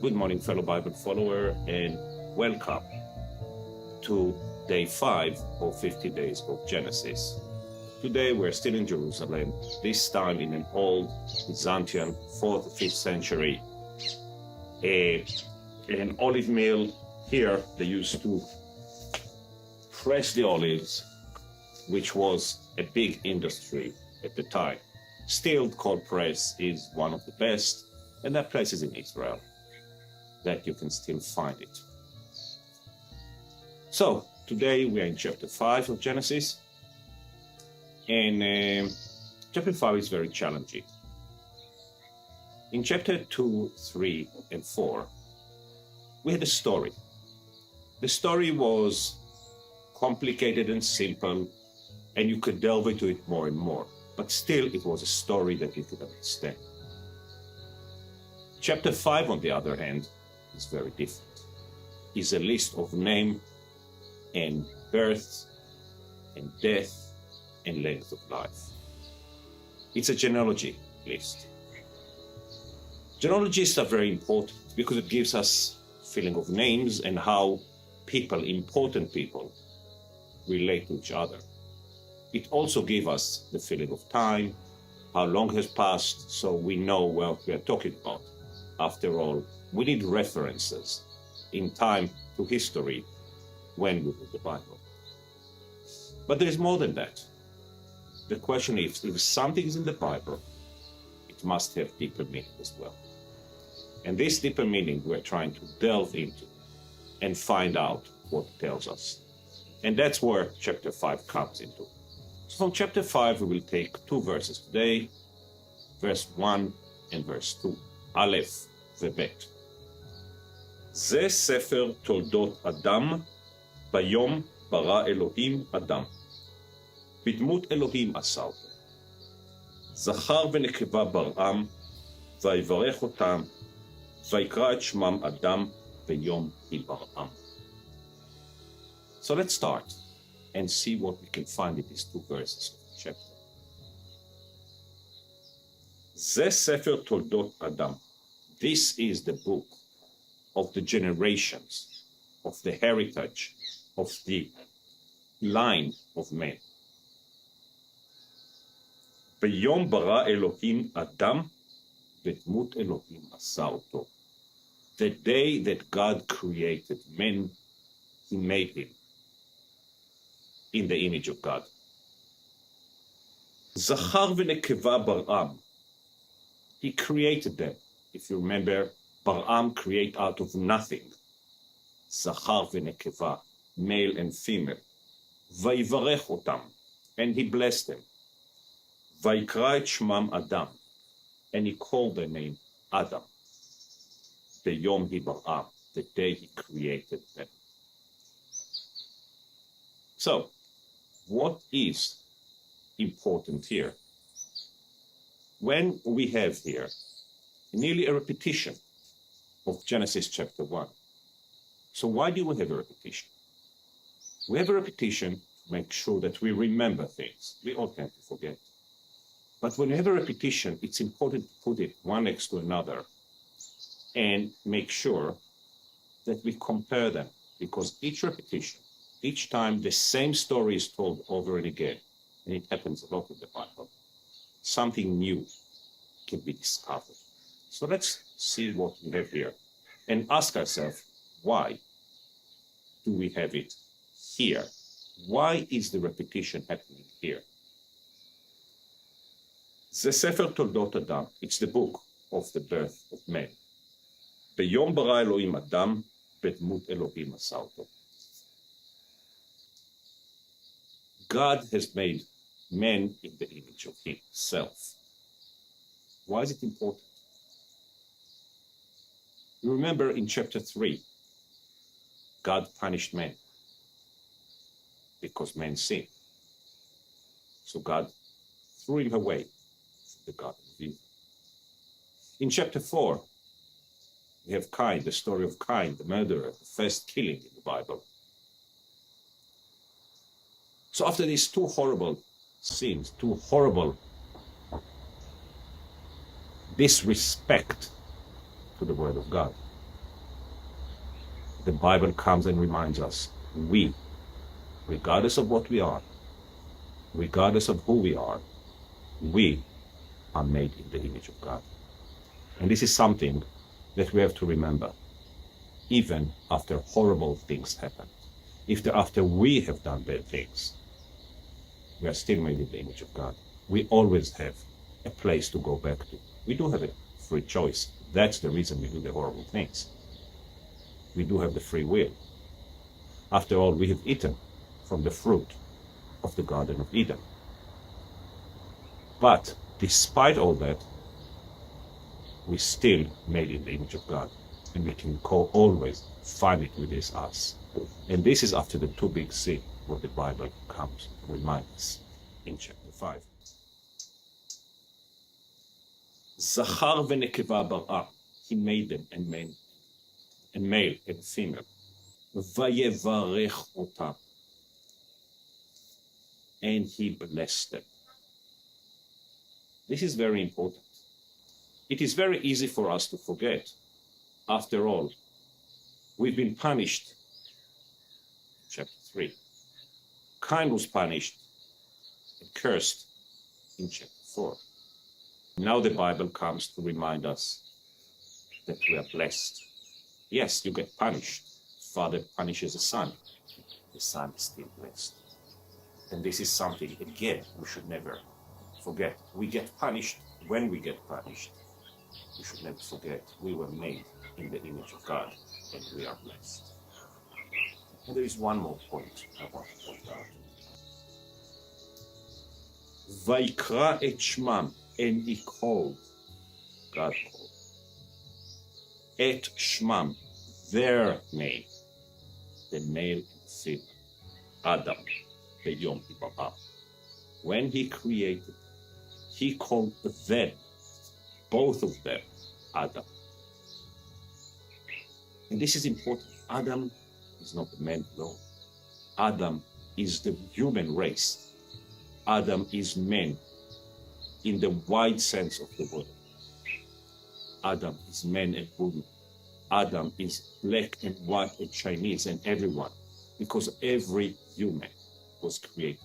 Good morning, fellow Bible follower, and welcome to day 5 of 50 days of Genesis. Today we're still in Jerusalem, this time in an old Byzantine 4th, 5th century an olive mill. Here they used to press the olives, which was a big industry at the time. Still, cold press is one of the best, and there are places in Israel that you can still find it. So today we are in chapter 5 of Genesis, and chapter 5 is very challenging. In chapter 2, 3, and 4, we had a story. The story was complicated and simple, and you could delve into it more and more, but still it was a story that you could understand. Chapter 5, on the other hand, is very different. It's a list of name and birth and death and length of life. It's a genealogy list. Genealogies are very important because it gives us feeling of names and how people, important people, relate to each other. It also gives us the feeling of time, how long has passed, so we know what we are talking about. After all, we need references in time to history when we read the Bible. But there is more than that. The question is, if something is in the Bible, it must have deeper meaning as well. And this deeper meaning we're trying to delve into and find out what it tells us. And that's where chapter 5 comes into. So from chapter 5, we will take 2 verses today, verse 1 and verse 2, Aleph וב'. זה ספר תולדות אדם, ביום ברא אלוהים אדם. בדמות אלוהים עשה אותו. זכר ונקבה בראם, ויברך אותם, ויקרא את שמם אדם ביום היבראם. So let's start and see what we can find in these 2 verses of the chapter. זה ספר תולדות אדם. This is the book of the generations, of the heritage, of the line of men. ביום ברא אלוהים אדם, בדמות אלוהים עשה אותו. The day that God created man, he made him in the image of God. זכר ונקבה בראם. He created them. If you remember, Balaam created out of nothing. Zachar v'nekeva, male and female. Vayivarech otam, and he blessed them. Vayikra et shmam Adam, and he called their name Adam. The Yom Hibar'am, the day he created them. So, what is important here? When we have here nearly a repetition of Genesis chapter 1. So why do we have a repetition? We have a repetition to make sure that we remember things. We all tend to forget. But when you have a repetition, it's important to put it one next to another and make sure that we compare them, because each repetition, each time the same story is told over and again, and it happens a lot in the Bible, something new can be discovered. So let's see what we have here and ask ourselves, why do we have it here? Why is the repetition happening here? זה ספר תולדות אדם. It's the book of the birth of man. ביום ברא אלוהים אדם, בדמות אלוהים עשה אותו. God has made man in the image of himself. Why is it important? You remember in chapter 3, God punished man because man sinned. So God threw him away from the Garden of Eden. In chapter 4, we have Cain, the story of Cain, the murderer, the first killing in the Bible. So after these 2 horrible sins, 2 horrible disrespect to the word of God, the Bible comes and reminds us, we, regardless of what we are, regardless of who we are made in the image of God. And this is something that we have to remember, even after horrible things happen. After we have done bad things, we are still made in the image of God. We always have a place to go back to. We do have a free choice. That's the reason we do the horrible things. We do have the free will. After all, we have eaten from the fruit of the Garden of Eden. But despite all that, we still made in the image of God. And we can always find it within us. And this is after the two big C, where the Bible comes to remind us in chapter 5. Zachar v'nekeva bar'a, he made them and male and female. Vayevarech otam, and he blessed them. This is very important. It is very easy for us to forget. After all, we've been punished. Chapter 3. Cain was punished and cursed in chapter 4. Now the Bible comes to remind us that we are blessed. Yes, you get punished. Father punishes the son. The son is still blessed. And this is something, again, we should never forget. We get punished when we get punished. We should never forget we were made in the image of God and we are blessed. And there is one more point I want to point out. Vaikra et shmam, and he called, God called, et shmam, their name, the male and female, Adam, the Yom Kippur. When he created, he called them, both of them, Adam. And this is important. Adam is not the man alone. Adam is the human race. Adam is man in the wide sense of the word. Adam is man and woman. Adam is black and white and Chinese and everyone, because every human was created.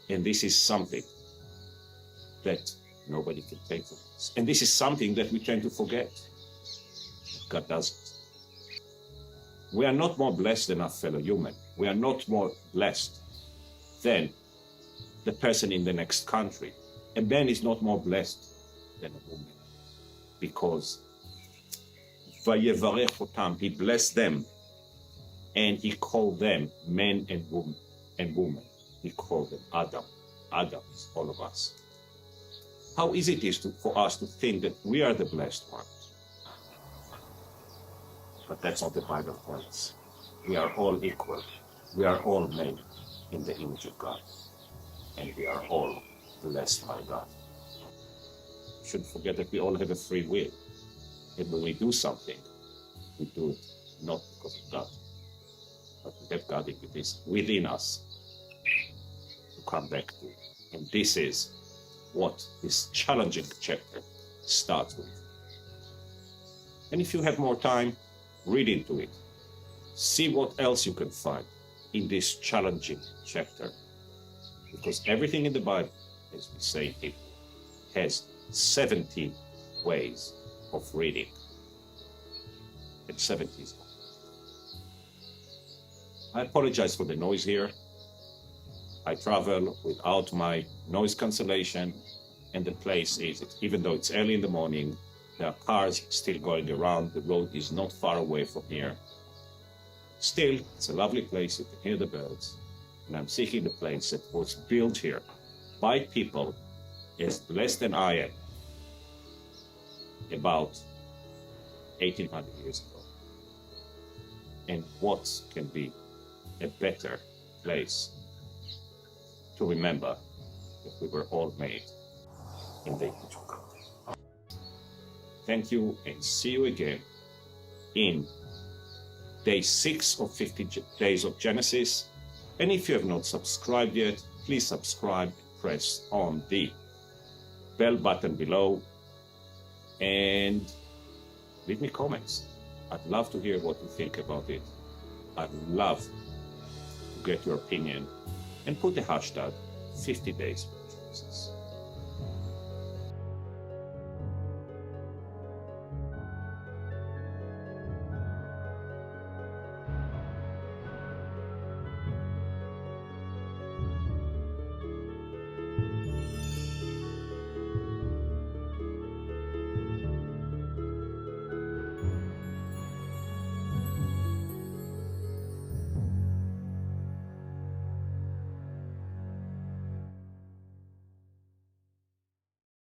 And this is something that nobody can take from us. And this is something that we tend to forget. God doesn't. We are not more blessed than our fellow human. We are not more blessed than the person in the next country. A man is not more blessed than a woman, because Vayevarech otam, he blessed them, and he called them men and woman. He called them Adam. Adam is all of us. How easy it is for us to think that we are the blessed ones. But that's not the Bible tells us. We are all equal. We are all made in the image of God. And we are all blessed by God. We shouldn't forget that we all have a free will. And when we do something, we do it not because of God, but we have God within us to come back to. And this is what this challenging chapter starts with. And if you have more time, read into it. See what else you can find in this challenging chapter. Because everything in the Bible, as we say here, has 70 ways of reading. And 70 is one. I apologize for the noise here. I travel without my noise cancellation, and the place is, even though it's early in the morning, there are cars still going around. The road is not far away from here. Still, it's a lovely place. You can hear the birds. And I'm seeking the place that was built here by people as blessed than I am about 1800 years ago. And what can be a better place to remember that we were all made in the image of God. Thank you, and see you again in day 6 of 50 days of Genesis. And if you have not subscribed yet, please subscribe, press on the bell button below, and leave me comments. I'd love to hear what you think about it. I'd love to get your opinion, and put the hashtag 50 days for choices.